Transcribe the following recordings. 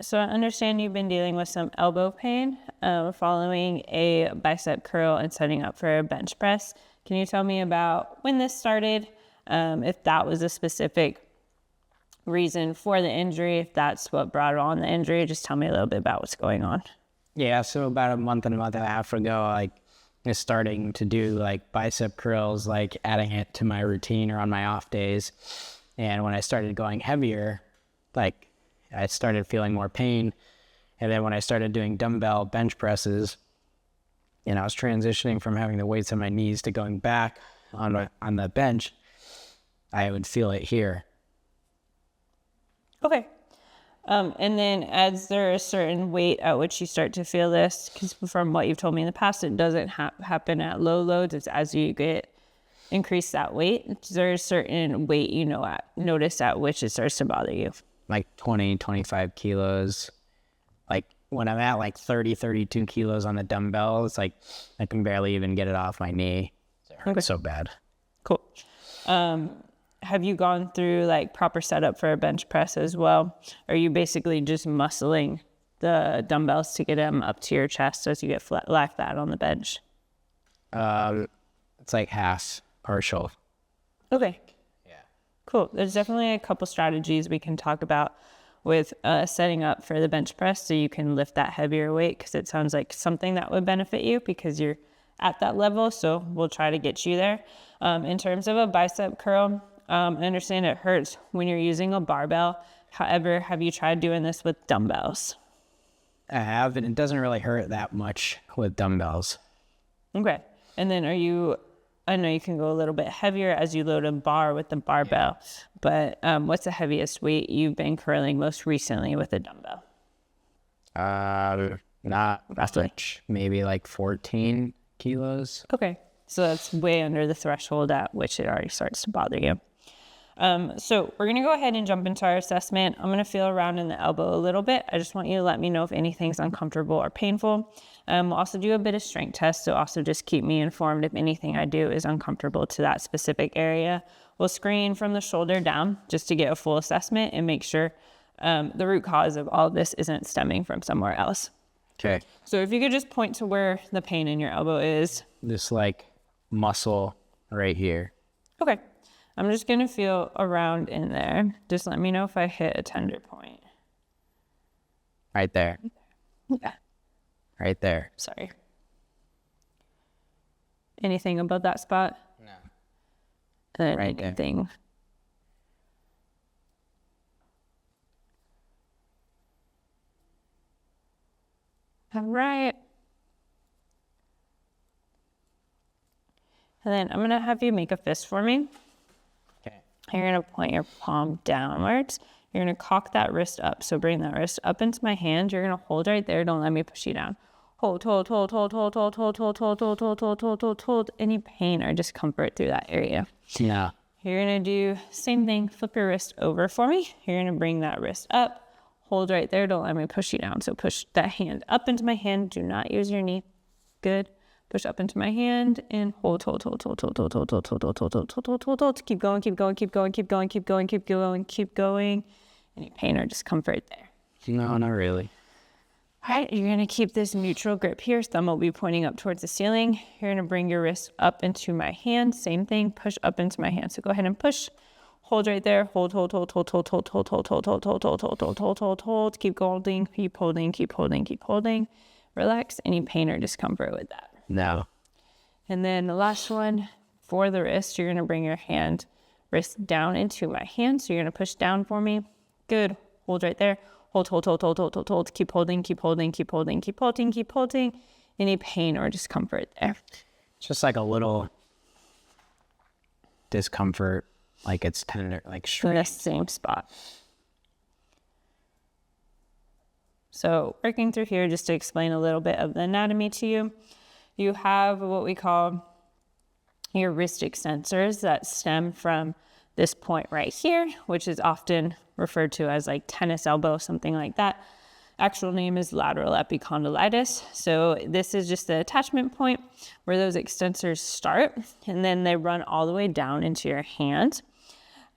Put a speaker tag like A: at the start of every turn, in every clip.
A: So I understand you've been dealing with some elbow pain following a bicep curl and setting up for a bench press. Can you tell me about when this started, if that was a specific reason for the injury, if that's what brought on the injury? Just tell me a little bit about what's going on.
B: Yeah, so about a month and a half ago, I was starting to do like bicep curls, like adding it to my routine or on my off days. And when I started going heavier, like I started feeling more pain. And then when I started doing dumbbell bench presses, and I was transitioning from having the weights on my knees to going back on the bench, I would feel it here.
A: Okay. And then is there a certain weight at which you start to feel this? Because from what you've told me in the past, it doesn't happen at low loads. It's as you increase that weight. Is there a certain weight notice at which it starts to bother you?
B: Like 20, 25 kilos. Like when I'm at like 30, 32 kilos on the dumbbell, it's like I can barely even get it off my knee. It hurts so bad.
A: Cool. Have you gone through like proper setup for a bench press as well? Or are you basically just muscling the dumbbells to get them up to your chest as you get lie flat on the bench?
B: It's like half partial.
A: Okay.
B: Yeah.
A: Cool. There's definitely a couple strategies we can talk about with setting up for the bench press so you can lift that heavier weight, because it sounds like something that would benefit you because you're at that level. So we'll try to get you there. In terms of a bicep curl, I understand it hurts when you're using a barbell. However, have you tried doing this with dumbbells?
B: I have, and it doesn't really hurt that much with dumbbells.
A: Okay. And then I know you can go a little bit heavier as you load a bar with the barbell, but what's the heaviest weight you've been curling most recently with a dumbbell?
B: Not much, maybe like 14 kilos.
A: Okay. So that's way under the threshold at which it already starts to bother you. So we're going to go ahead and jump into our assessment. I'm going to feel around in the elbow a little bit. I just want you to let me know if anything's uncomfortable or painful. We'll also do a bit of strength test. So also just keep me informed if anything I do is uncomfortable to that specific area. We'll screen from the shoulder down just to get a full assessment and make sure the root cause of all of this isn't stemming from somewhere else.
B: Okay.
A: So if you could just point to where the pain in your elbow is.
B: This like muscle right here.
A: Okay. I'm just going to feel around in there. Just let me know if I hit a tender point.
B: Right there.
A: Yeah.
B: Right there.
A: Sorry. Anything above that spot?
B: No.
A: Then
B: Right there.
A: anything. All right. And then I'm going to have you make a fist for me.
B: Okay.
A: You're going to point your palm downwards. You're going to cock that wrist up. So bring that wrist up into my hand. You're going to hold right there. Don't let me push you down. Hold. Any pain or discomfort through that area.
B: Yeah.
A: You're going to do same thing. Flip your wrist over for me. You're going to bring that wrist up. Hold right there. Don't let me push you down. So push that hand up into my hand. Do not use your knee. Good. Push up into my hand and hold. Keep going. Any pain or discomfort there?
B: No, not really.
A: All right, you're going to keep this neutral grip here. Thumb will be pointing up towards the ceiling. You're going to bring your wrist up into my hand. Same thing, push up into my hand. So go ahead and push. Hold right there. Hold. Keep holding. Relax. Any pain or discomfort with that?
B: No.
A: And then the last one for the wrist, you're going to bring your wrist down into my hand. So you're going to push down for me. Good. Hold right there. Hold. Keep holding. Any pain or discomfort there?
B: Just like a little discomfort, like it's tender, like
A: In the same spot. So working through here, just to explain a little bit of the anatomy to you. You have what we call your wrist extensors that stem from this point right here, which is often referred to as like tennis elbow, something like that. Actual name is lateral epicondylitis. So this is just the attachment point where those extensors start, and then they run all the way down into your hand.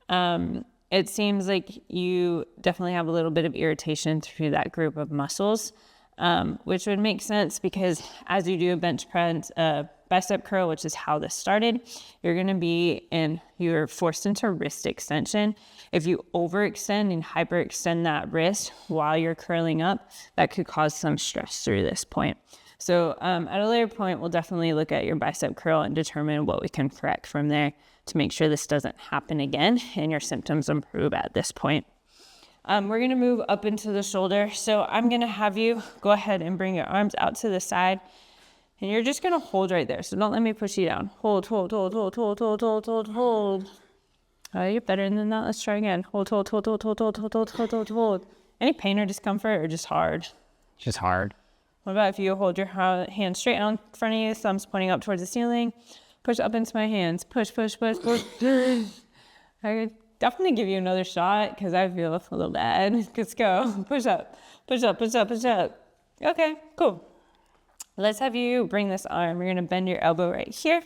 A: And it seems like you definitely have a little bit of irritation through that group of muscles, which would make sense because as you do a bench press, bicep curl, which is how this started, you're forced into wrist extension. If you overextend and hyperextend that wrist while you're curling up, that could cause some stress through this point. So at a later point, we'll definitely look at your bicep curl and determine what we can correct from there to make sure this doesn't happen again and your symptoms improve at this point. We're going to move up into the shoulder. So I'm going to have you go ahead and bring your arms out to the side. And you're just going to hold right there. So don't let me push you down. Hold, hold, hold, hold, hold, hold, hold, hold, hold. You're better than that. Let's try again. Hold, hold, hold, hold, hold, hold, hold, hold, hold, hold, hold. Any pain or discomfort or just hard?
B: Just hard.
A: What about if you hold your hand straight out in front of you, thumbs pointing up towards the ceiling, push up into my hands, push, push, push, push. I could definitely give you another shot because I feel a little bad. Let's go. Push up, push up, push up, push up. Okay, cool. Let's have you bring this arm. You're going to bend your elbow right here.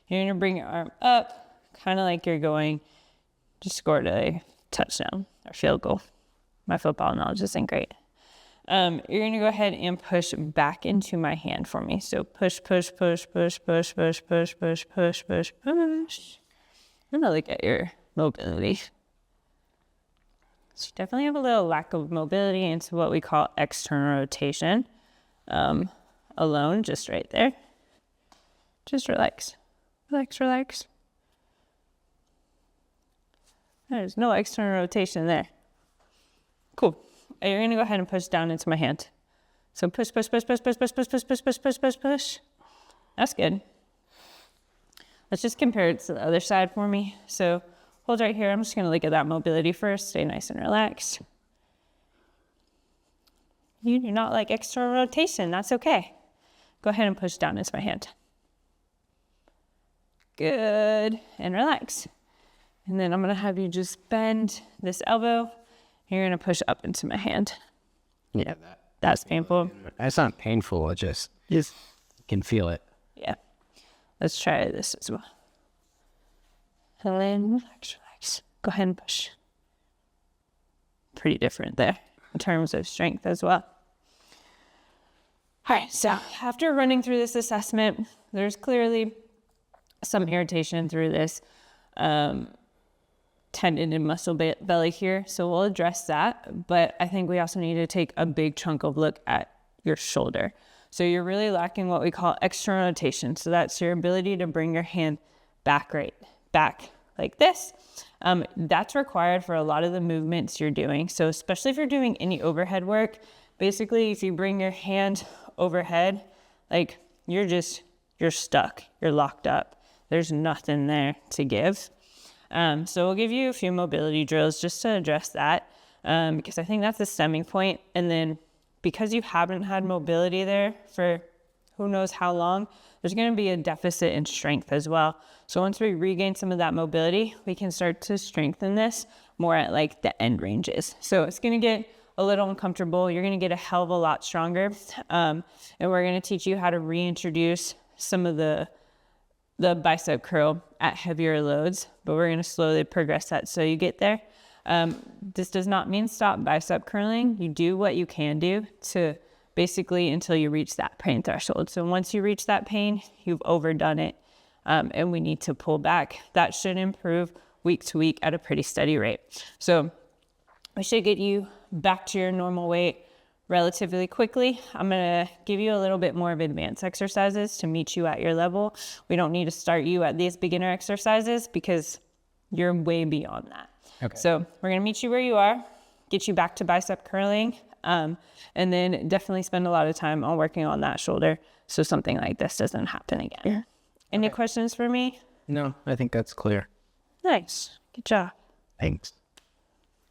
A: You're going to bring your arm up, kind of like you're going to score a touchdown or field goal. My football knowledge isn't great. You're going to go ahead and push back into my hand for me. So push, push, push, push, push, push, push, push, push, push, push. I'm going to look at your mobility. So you definitely have a little lack of mobility into what we call external rotation. Alone, just right there. Just relax. Relax, relax. There's no external rotation there. Cool. You're going to go ahead and push down into my hand. So push, push, push, push, push, push, push, push, push, push, push, push, push. That's good. Let's just compare it to the other side for me. So hold right here. I'm just going to look at that mobility first. Stay nice and relaxed. You do not like external rotation. That's okay. Go ahead and push down into my hand. Good. And relax. And then I'm going to have you just bend this elbow. You're going to push up into my hand.
B: Yeah.
A: That's painful.
B: That's not painful. It just you can feel it.
A: Yeah. Let's try this as well. And then relax, relax. Go ahead and push. Pretty different there in terms of strength as well. All right, so after running through this assessment, there's clearly some irritation through this tendon and muscle belly here. So we'll address that. But I think we also need to take a big chunk of look at your shoulder. So you're really lacking what we call external rotation. So that's your ability to bring your hand back like this. That's required for a lot of the movements you're doing. So especially if you're doing any overhead work, basically if you bring your hand overhead, like you're stuck, you're locked up. There's nothing there to give. So we'll give you a few mobility drills just to address that, because I think that's the stemming point. And then because you haven't had mobility there for who knows how long, there's going to be a deficit in strength as well. So once we regain some of that mobility, we can start to strengthen this more at like the end ranges. So it's going to get a little uncomfortable. You're going to get a hell of a lot stronger. And we're going to teach you how to reintroduce some of the bicep curl at heavier loads, but we're going to slowly progress that so you get there. This does not mean stop bicep curling. You do what you can do to basically until you reach that pain threshold. So once you reach that pain, you've overdone it, and we need to pull back. That should improve week to week at a pretty steady rate. So we should get you back to your normal weight relatively quickly. I'm going to give you a little bit more of advanced exercises to meet you at your level. We don't need to start you at these beginner exercises because you're way beyond that. Okay. So we're going to meet you where you are, get you back to bicep curling, and then definitely spend a lot of time on working on that shoulder so something like this doesn't happen again. Yeah. Any questions for me?
B: No, I think that's clear.
A: Nice. Good job.
B: Thanks.